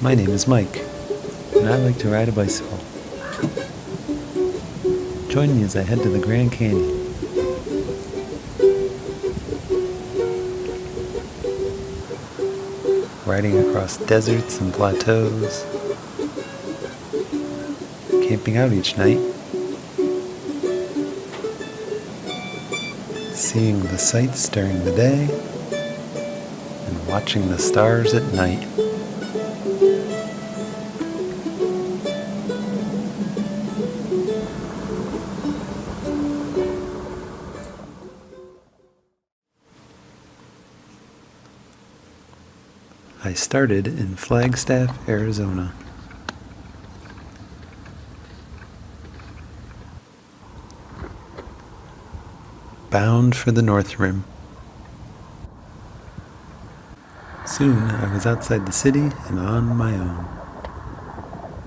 My name is Mike, and I like to ride a bicycle. Join me as I head to the Grand Canyon. Riding across deserts and plateaus, camping out each night, seeing the sights during the day, and watching the stars at night. I started in Flagstaff, Arizona. Bound for the North Rim. Soon I was outside the city and on my own.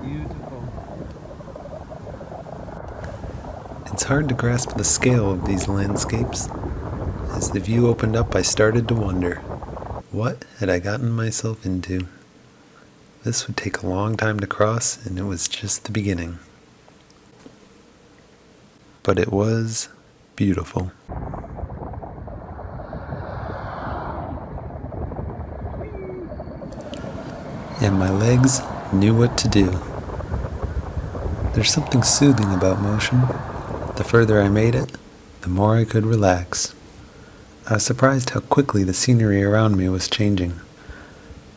Beautiful. It's hard to grasp the scale of these landscapes. As the view opened up, I started to wonder, what had I gotten myself into? This would take a long time to cross, and it was just the beginning. But it was beautiful. And my legs knew what to do. There's something soothing about motion. The further I made it, the more I could relax. I was surprised how quickly the scenery around me was changing.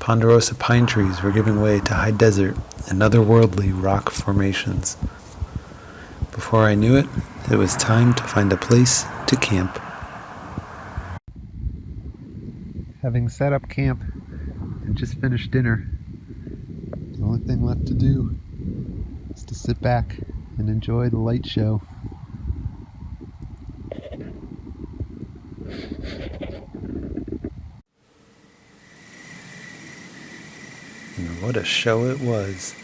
Ponderosa pine trees were giving way to high desert and otherworldly rock formations. Before I knew it, it was time to find a place to camp. Having set up camp and just finished dinner, the only thing left to do is to sit back and enjoy the light show. And what a show it was.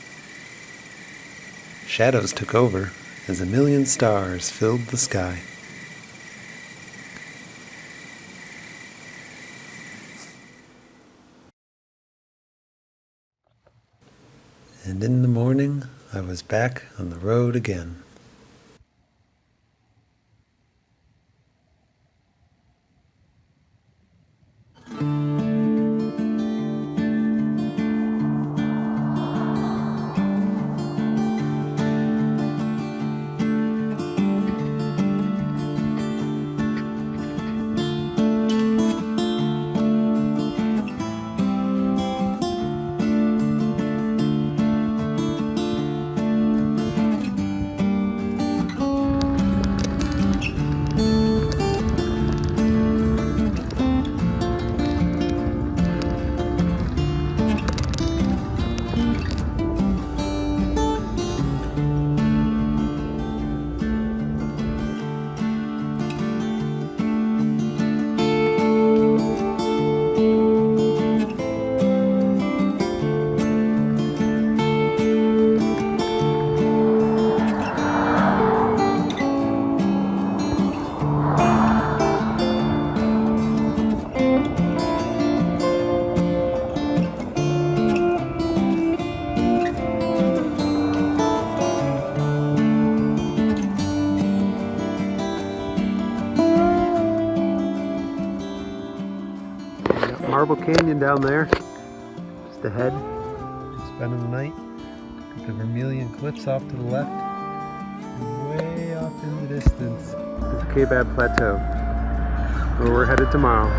Shadows took over as a million stars filled the sky. And in the morning, I was back on the road again. Marble Canyon down there, just ahead, just spending the night. Got the Vermilion Cliffs off to the left, and way off in the distance is the Kebab Plateau, where we're headed tomorrow.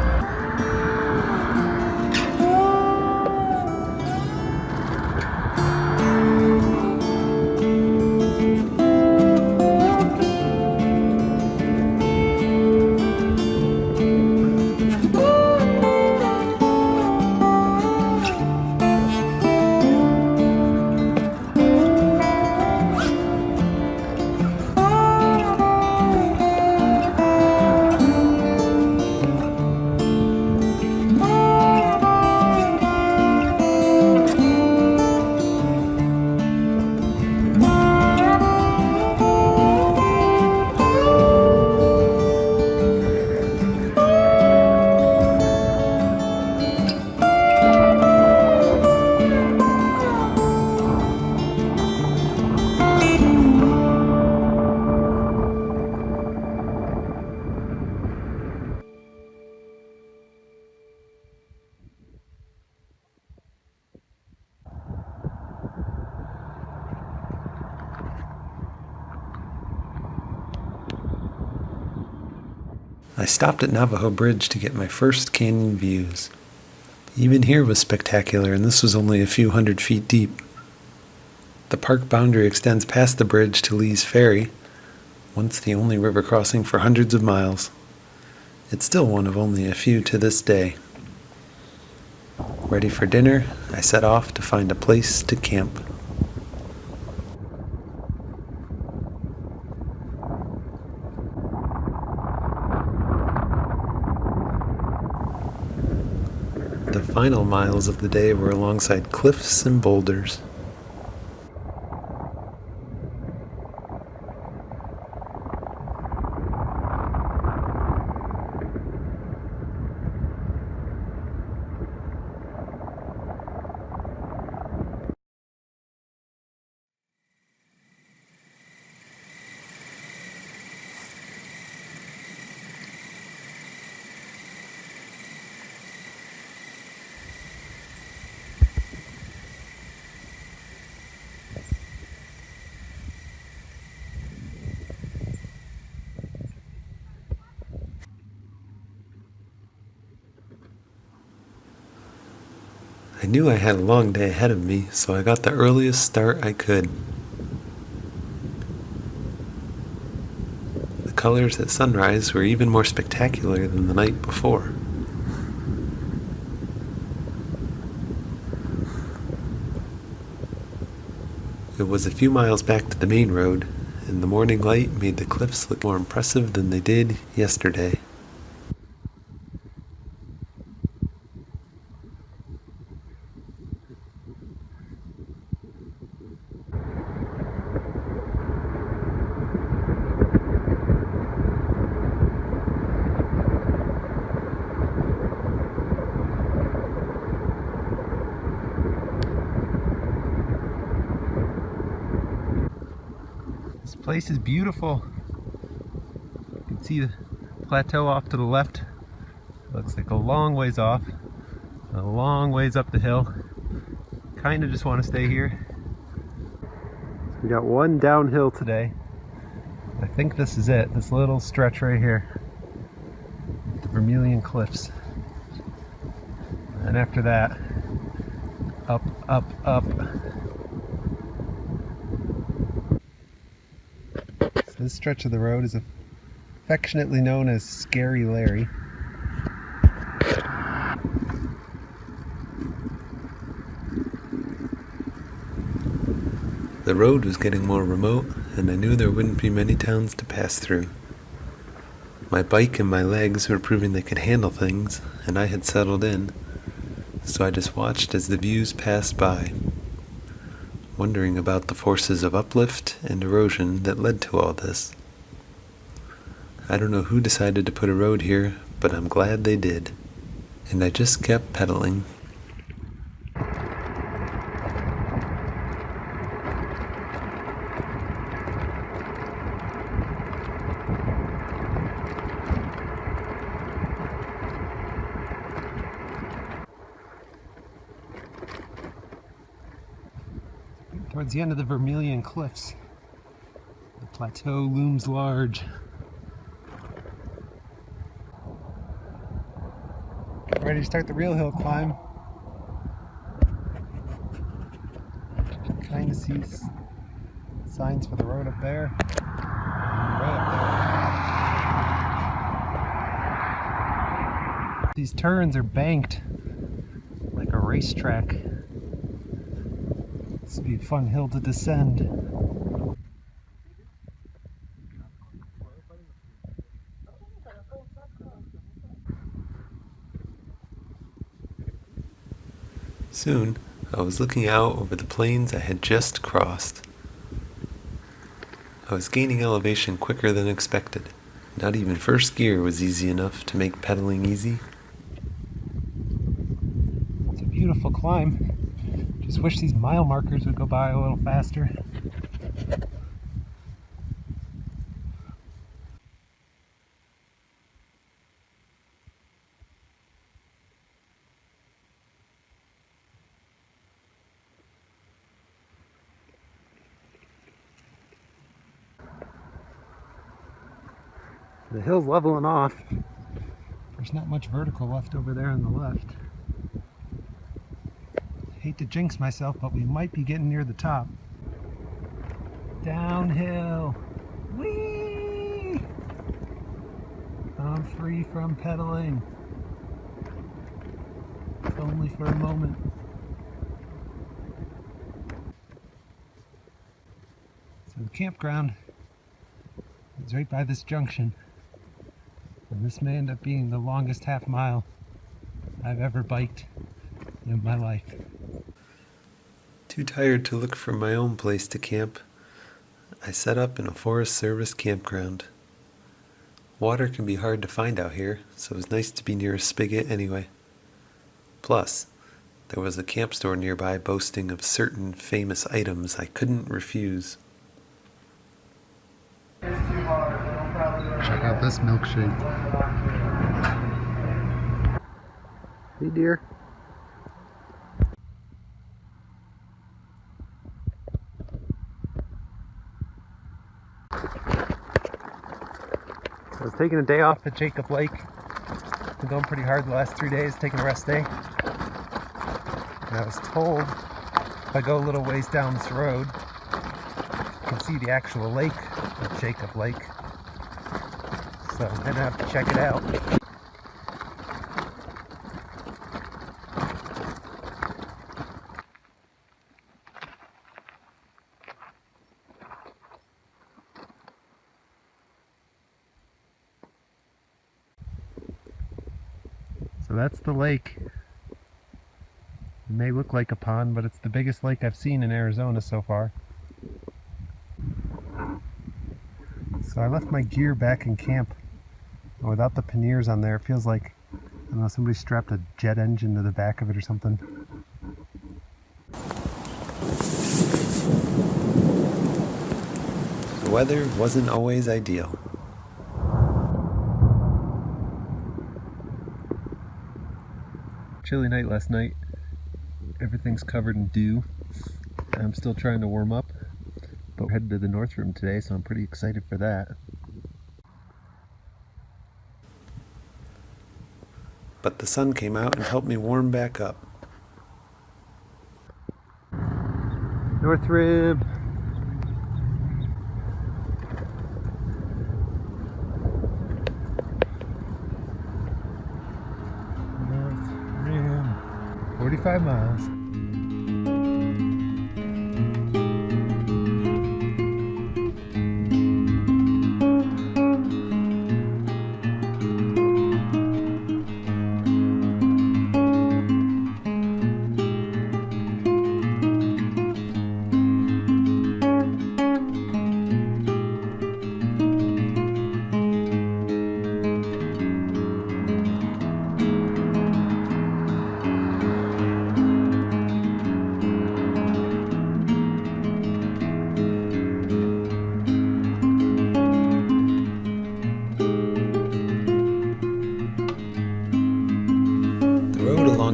I stopped at Navajo Bridge to get my first canyon views. Even here was spectacular, and this was only a few 100 feet deep. The park boundary extends past the bridge to Lee's Ferry, once the only river crossing for hundreds of miles. It's still one of only a few to this day. Ready for dinner, I set off to find a place to camp. The final miles of the day were alongside cliffs and boulders. I knew I had a long day ahead of me, so I got the earliest start I could. The colors at sunrise were even more spectacular than the night before. It was a few miles back to the main road, and the morning light made the cliffs look more impressive than they did yesterday. This place is beautiful. You can see the plateau off to the left. Looks like a long ways off, a long ways up the hill. Kind of just want to stay here. We got one downhill today. I think this is it, this little stretch right here. The Vermilion Cliffs. And after that, up, up, up. So this stretch of the road is affectionately known as Scary Larry. The road was getting more remote, and I knew there wouldn't be many towns to pass through. My bike and my legs were proving they could handle things, and I had settled in, so I just watched as the views passed by, wondering about the forces of uplift and erosion that led to all this. I don't know who decided to put a road here, but I'm glad they did. And I just kept pedaling. Towards the end of the Vermilion Cliffs, the plateau looms large. Get ready to start the real hill climb. Kind of see signs for the road up there, and way up there. These turns are banked like a racetrack. This would be a fun hill to descend. Soon, I was looking out over the plains I had just crossed. I was gaining elevation quicker than expected. Not even first gear was easy enough to make pedaling easy. It's a beautiful climb. Just wish these mile markers would go by a little faster. The hill's leveling off. There's not much vertical left over there on the left. Hate to jinx myself, but we might be getting near the top. Downhill. Whee! I'm free from pedaling. It's only for a moment. So the campground is right by this junction. And this may end up being the longest half mile I've ever biked in my life. Too tired to look for my own place to camp, I set up in a Forest Service campground. Water can be hard to find out here, so it was nice to be near a spigot anyway. Plus, there was a camp store nearby boasting of certain famous items I couldn't refuse. Check out this milkshake. Hey dear. I was taking a day off at Jacob Lake. Been going pretty hard the last 3 days, taking a rest day. And I was told if I go a little ways down this road, you can see the actual lake of Jacob Lake. So I'm gonna have to check it out. So that's the lake. It may look like a pond, but it's the biggest lake I've seen in Arizona so far. So I left my gear back in camp. Without the panniers on there, it feels like, I don't know, somebody strapped a jet engine to the back of it or something. The weather wasn't always ideal. Chilly night last night. Everything's covered in dew. I'm still trying to warm up, but we're headed to the North Room today, so I'm pretty excited for that. But the sun came out and helped me warm back up. North Rim! North Rim. 45 miles.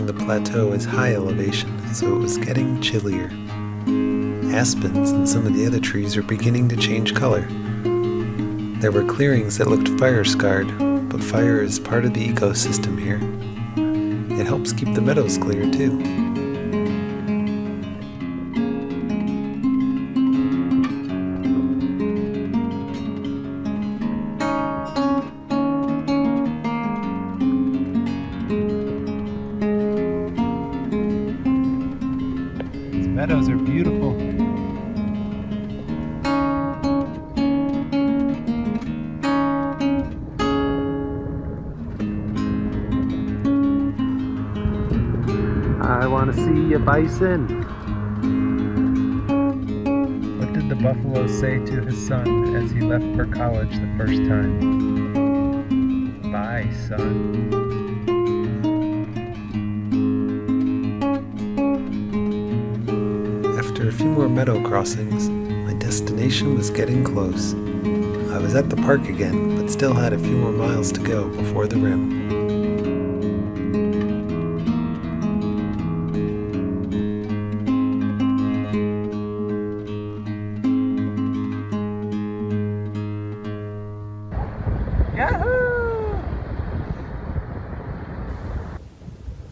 The plateau is high elevation, so it was getting chillier. Aspens and some of the other trees are beginning to change color. There were clearings that looked fire-scarred, but fire is part of the ecosystem here. It helps keep the meadows clear too. Meadows are beautiful. I want to see you, Bison. What did the buffalo say to his son as he left for college the first time? Bye, son. After a few more meadow crossings, my destination was getting close. I was at the park again, but still had a few more miles to go before the rim. Yahoo!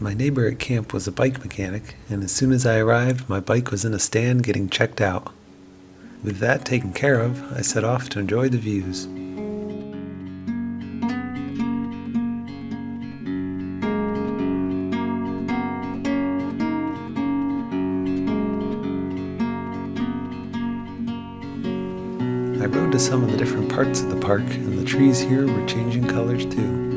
My neighbor at camp was a bike mechanic, and as soon as I arrived, my bike was in a stand getting checked out. With that taken care of, I set off to enjoy the views. I rode to some of the different parts of the park, and the trees here were changing colors too.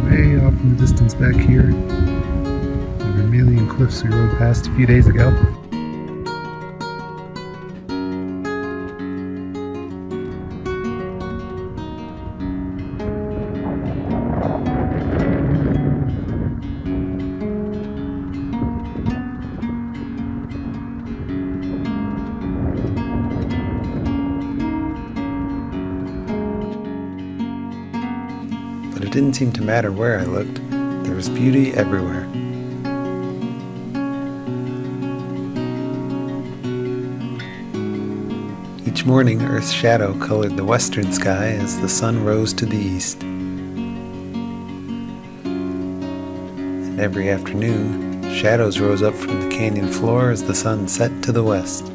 Way off in the distance back here, the Vermilion Cliffs we rode past a few days ago. But it didn't seem to matter where I looked. There was beauty everywhere. Each morning, Earth's shadow colored the western sky as the sun rose to the east. And every afternoon, shadows rose up from the canyon floor as the sun set to the west.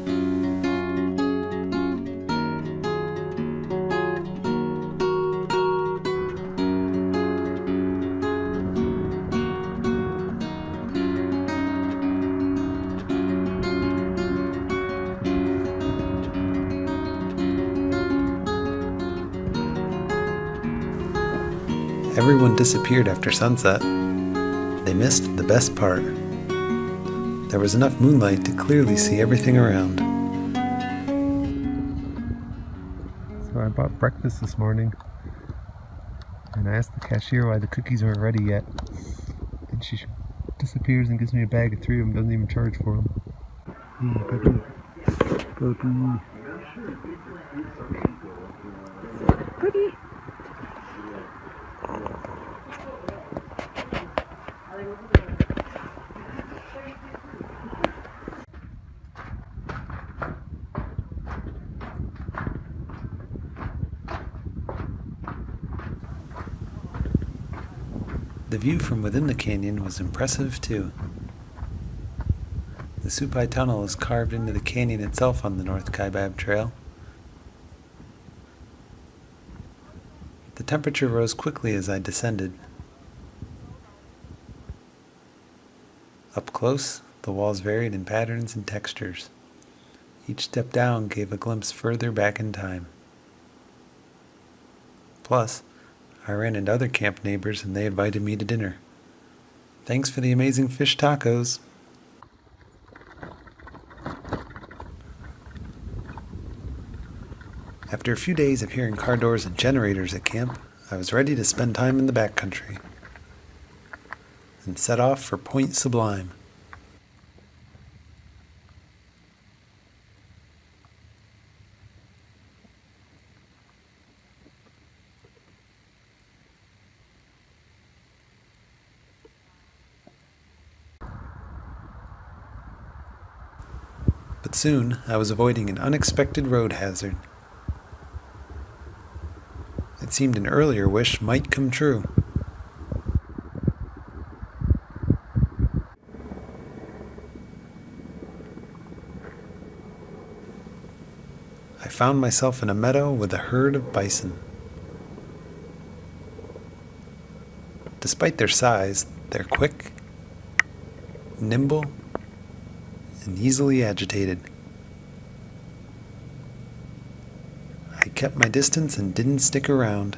Everyone disappeared after sunset. They missed the best part. There was enough moonlight to clearly see everything around. So I bought breakfast this morning, and I asked the cashier why the cookies weren't ready yet. And she disappears and gives me a bag of 3 of them, doesn't even charge for them. Cookie! The view from within the canyon was impressive too. The Supai Tunnel is carved into the canyon itself on the North Kaibab Trail. The temperature rose quickly as I descended. Up close, the walls varied in patterns and textures. Each step down gave a glimpse further back in time. Plus, I ran into other camp neighbors and they invited me to dinner. Thanks for the amazing fish tacos. After a few days of hearing car doors and generators at camp, I was ready to spend time in the backcountry and set off for Point Sublime. But soon, I was avoiding an unexpected road hazard. It seemed an earlier wish might come true. I found myself in a meadow with a herd of bison. Despite their size, they're quick, nimble, and easily agitated. I kept my distance and didn't stick around.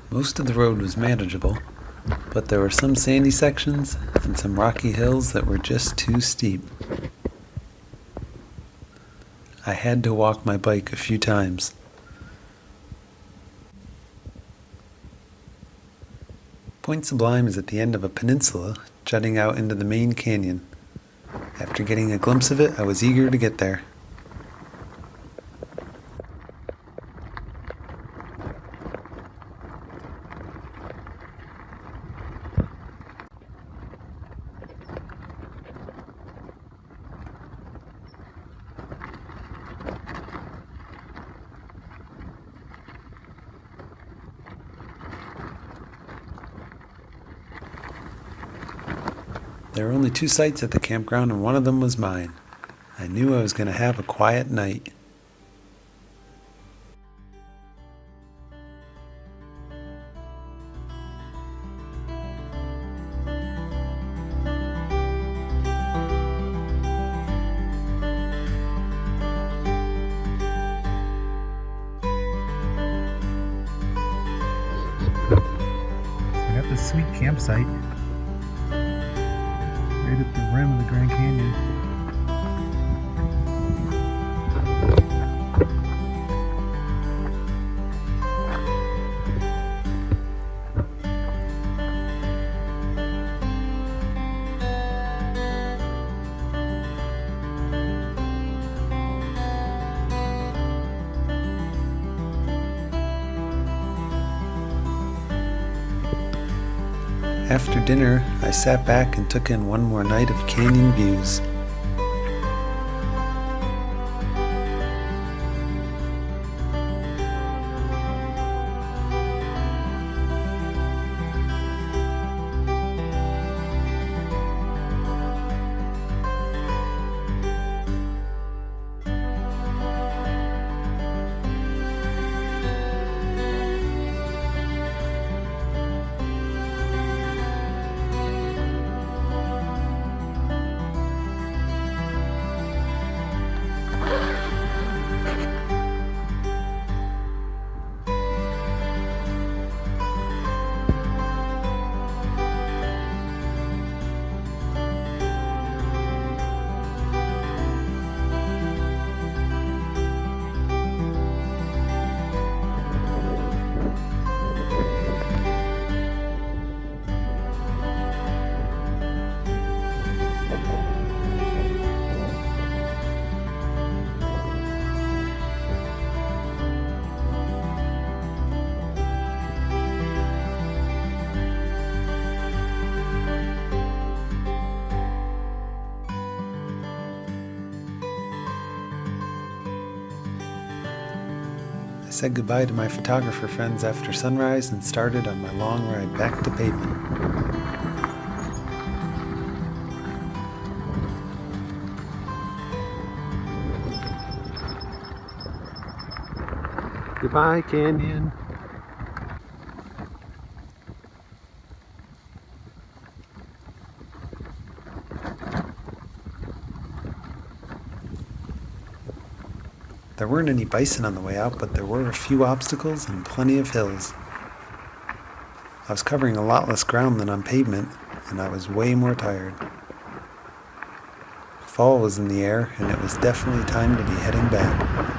Most of the road was manageable, but there were some sandy sections and some rocky hills that were just too steep. I had to walk my bike a few times. Point Sublime is at the end of a peninsula jutting out into the main canyon. After getting a glimpse of it, I was eager to get there. There were only 2 sites at the campground, and one of them was mine. I knew I was going to have a quiet night. I got this sweet campsite right at the rim of the Grand Canyon. After dinner, I sat back and took in one more night of canyon views. I said goodbye to my photographer friends after sunrise and started on my long ride back to pavement. Goodbye, Canyon. There weren't any bison on the way out, but there were a few obstacles and plenty of hills. I was covering a lot less ground than on pavement, and I was way more tired. Fall was in the air, and it was definitely time to be heading back.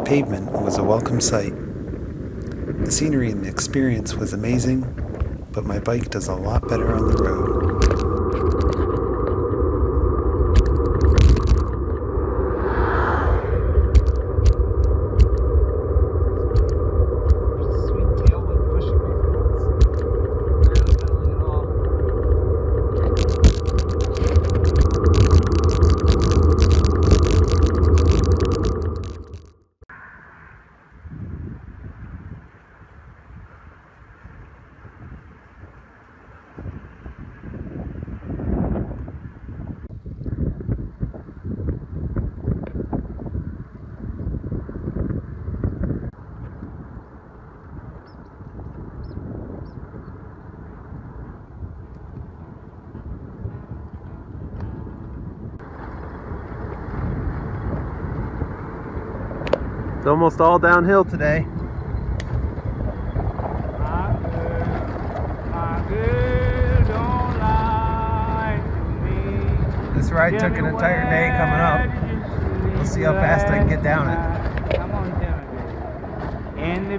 Pavement was a welcome sight. The scenery and the experience was amazing, but my bike does a lot better on the road. It's almost all downhill today. This ride took an entire day coming up. We'll see how fast I can get down it. Come on, tell me. In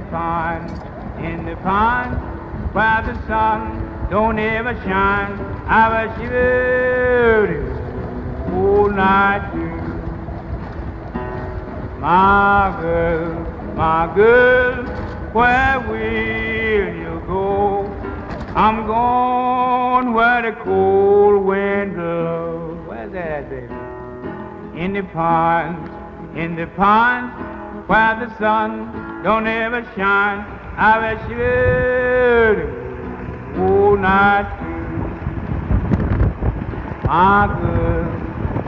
the pond, where the sun don't ever shine, I was shivering all night through. My girl, where will you go? I'm going where the cold wind blows. Where's that, baby? In the pond, where the sun don't ever shine, I was shivering all night through.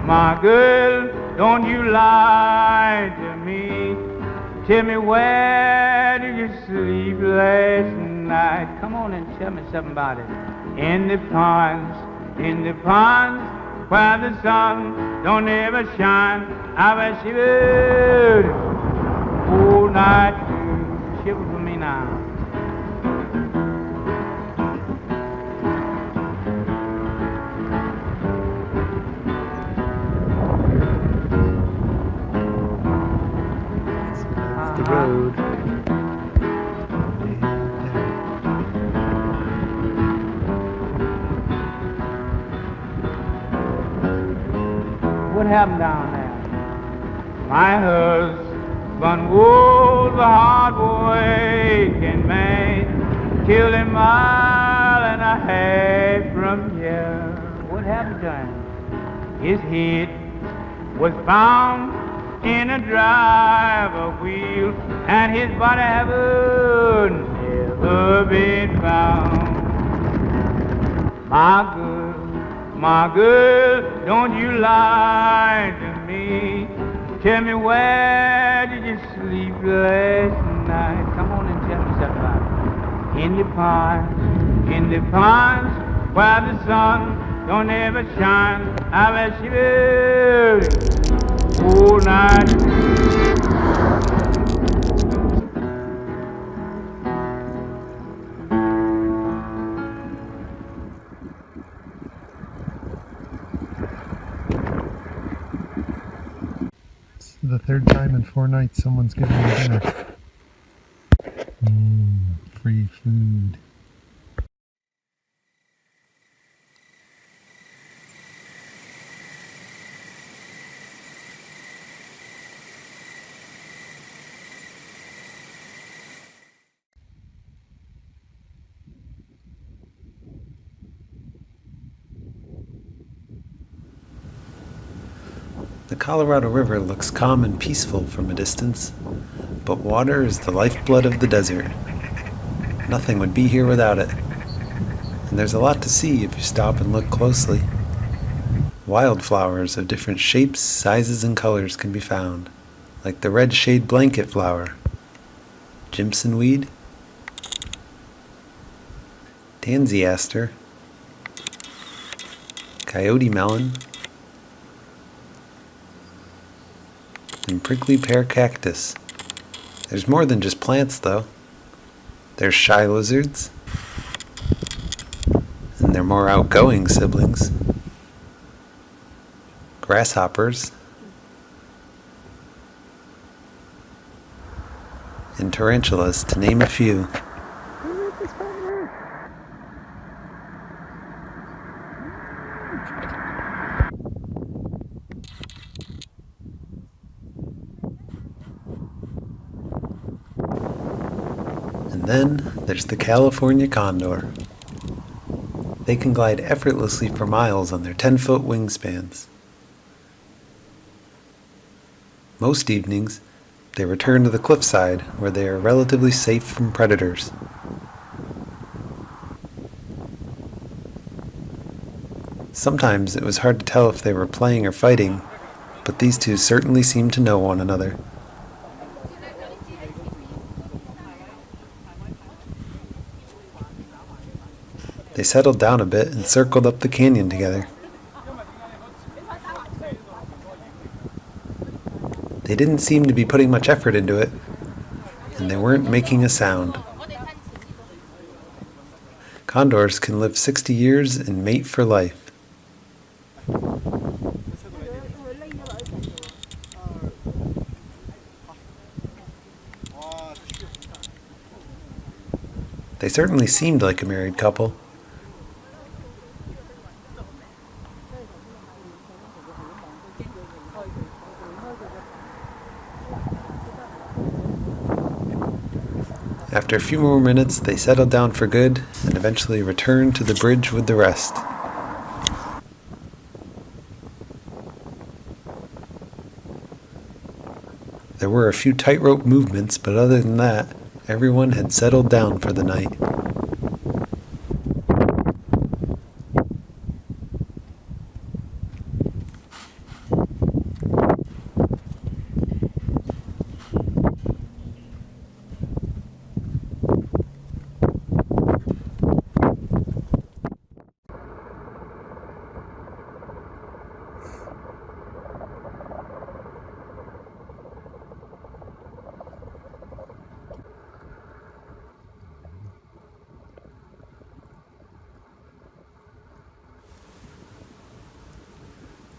My girl, don't you lie to me. Tell me, where did you sleep last night? Come on and tell me something about it. In the ponds, where the sun don't ever shine, I was shivering all night through. Shiver for me now. The road. What happened down there? My husband was a hard working man, killed a mile and a half from here. What happened to him? His head was found in a driver wheel, and his body haven't never been found. My girl, don't you lie to me. Tell me, where did you sleep last night? Come on and tell me something about it. In the ponds, where the sun don't ever shine, I was shivering all night. The third time in 4 nights someone's giving me dinner. Free food. The Colorado River looks calm and peaceful from a distance, but water is the lifeblood of the desert. Nothing would be here without it. And there's a lot to see if you stop and look closely. Wildflowers of different shapes, sizes, and colors can be found, like the red shade blanket flower, Jimson weed, tansy aster, coyote melon, and prickly pear cactus. There's more than just plants, though. There's shy lizards, and their more outgoing siblings, grasshoppers, and tarantulas, to name a few. And then there's the California condor. They can glide effortlessly for miles on their 10-foot wingspans. Most evenings, they return to the cliffside where they are relatively safe from predators. Sometimes it was hard to tell if they were playing or fighting, but these two certainly seemed to know one another. They settled down a bit and circled up the canyon together. They didn't seem to be putting much effort into it, and they weren't making a sound. Condors can live 60 years and mate for life. They certainly seemed like a married couple. After a few more minutes, they settled down for good and eventually returned to the bridge with the rest. There were a few tightrope movements, but other than that, everyone had settled down for the night.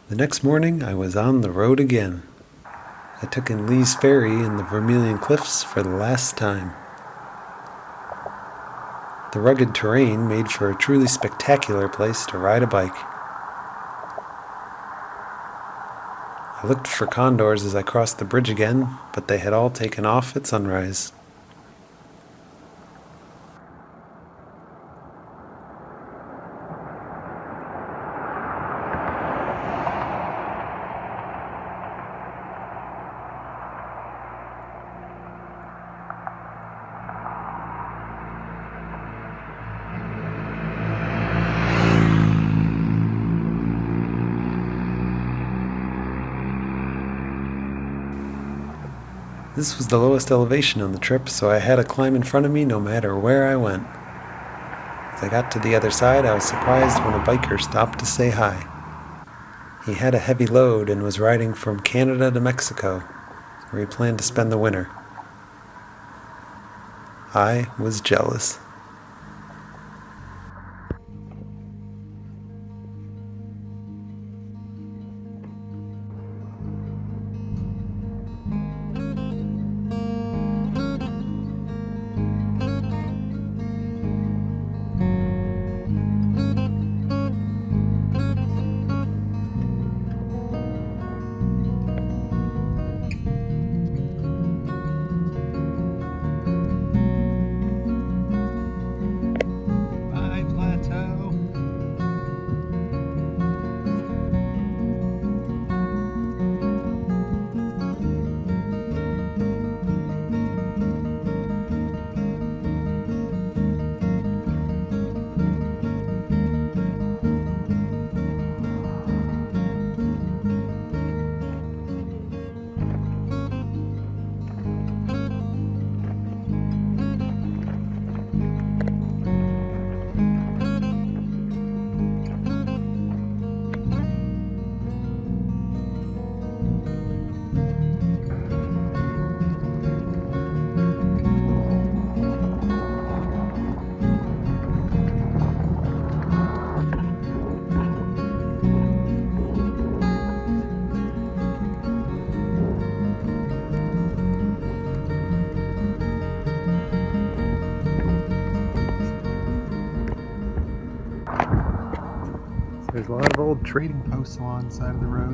The next morning, I was on the road again. I took in Lee's Ferry in the Vermilion Cliffs for the last time. The rugged terrain made for a truly spectacular place to ride a bike. I looked for condors as I crossed the bridge again, but they had all taken off at sunrise. This was the lowest elevation on the trip, so I had a climb in front of me no matter where I went. As I got to the other side, I was surprised when a biker stopped to say hi. He had a heavy load and was riding from Canada to Mexico, where he planned to spend the winter. I was jealous. There's a lot of old trading posts along the side of the road.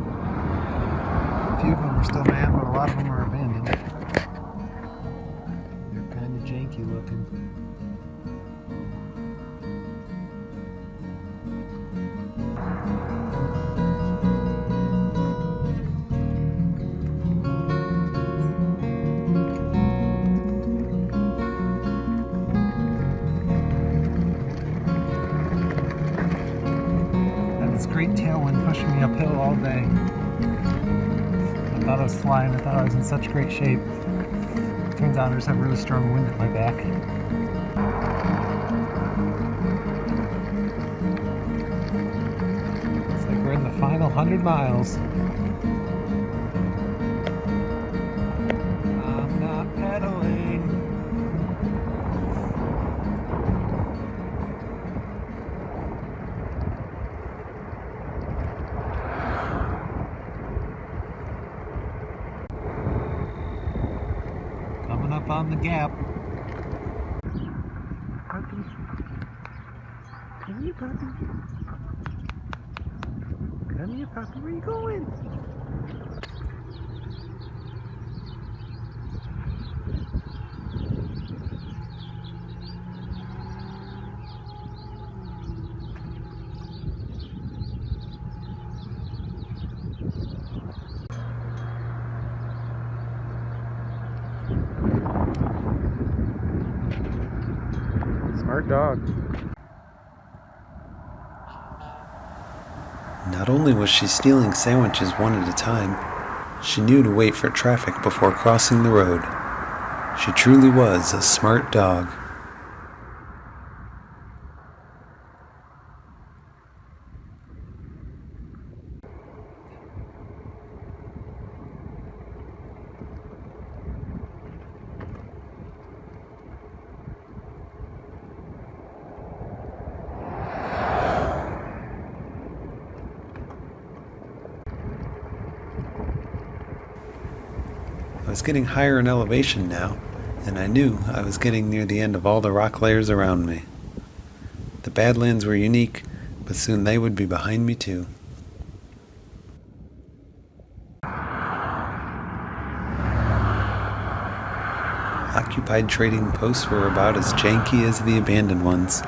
A few of them are still manned, but a lot of them are abandoned. They're kind of janky looking. Great tailwind pushing me uphill all day. I thought I was flying, I thought I was in such great shape. Turns out I just have really strong wind at my back. It's like we're in the final 100 miles. I'm not pedaling. Up on the gap. here, puppy. Come here, puppy. Where you going? Smart dog. Not only was she stealing sandwiches one at a time, she knew to wait for traffic before crossing the road. She truly was a smart dog. I was getting higher in elevation now, and I knew I was getting near the end of all the rock layers around me. The Badlands were unique, but soon they would be behind me too. Occupied trading posts were about as janky as the abandoned ones.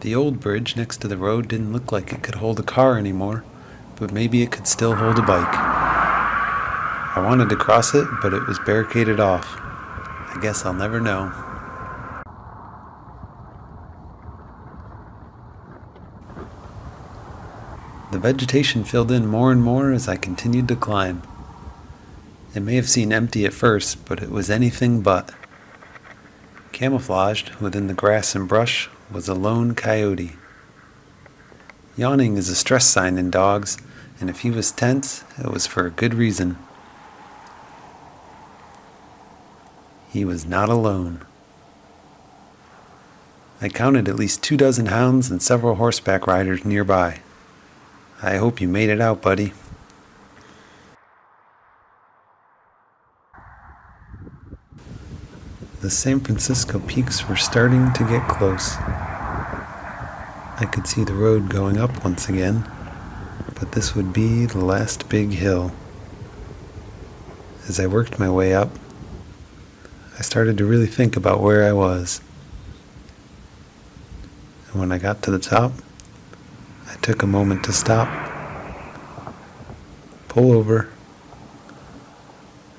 The old bridge next to the road didn't look like it could hold a car anymore, but maybe it could still hold a bike. I wanted to cross it, but it was barricaded off. I guess I'll never know. The vegetation filled in more and more as I continued to climb. It may have seemed empty at first, but it was anything but. Camouflaged within the grass and brush was a lone coyote. Yawning is a stress sign in dogs, and if he was tense, it was for a good reason. He was not alone. I counted at least 24 hounds and several horseback riders nearby. I hope you made it out, buddy. The San Francisco peaks were starting to get close. I could see the road going up once again, but this would be the last big hill. As I worked my way up, I started to really think about where I was. And when I got to the top, I took a moment to stop, pull over,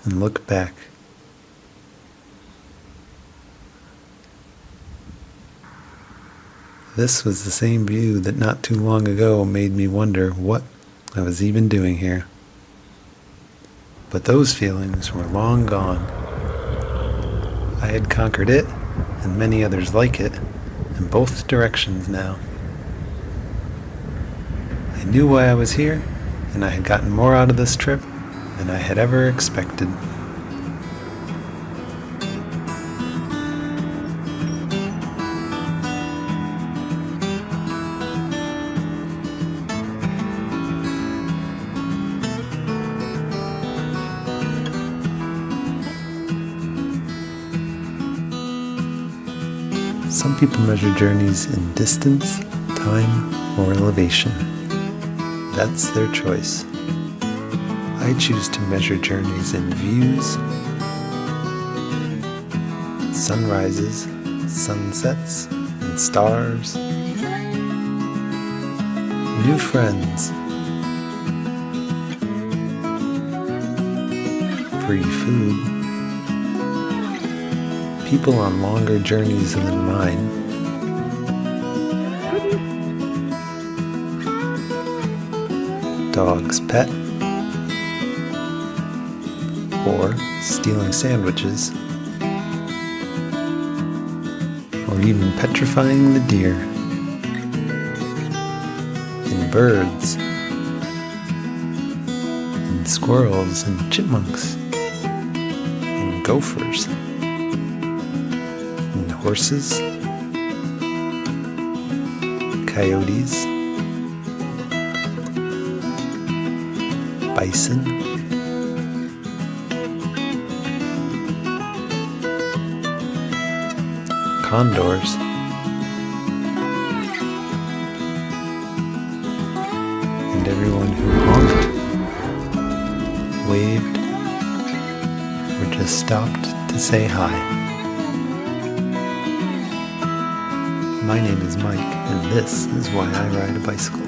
and look back. This was the same view that not too long ago made me wonder what I was even doing here. But those feelings were long gone. I had conquered it, and many others like it, in both directions now. I knew why I was here, and I had gotten more out of this trip than I had ever expected. Some people measure journeys in distance, time, or elevation. That's their choice. I choose to measure journeys in views, sunrises, sunsets, and stars, new friends, free food, people on longer journeys than mine, dog's pet, or stealing sandwiches, or even petrifying the deer, and birds, and squirrels, and chipmunks, and gophers, and horses, coyotes, bison, Condors. And everyone who honked, waved, or just stopped to say hi. My name is Mike, and this is why I ride a bicycle.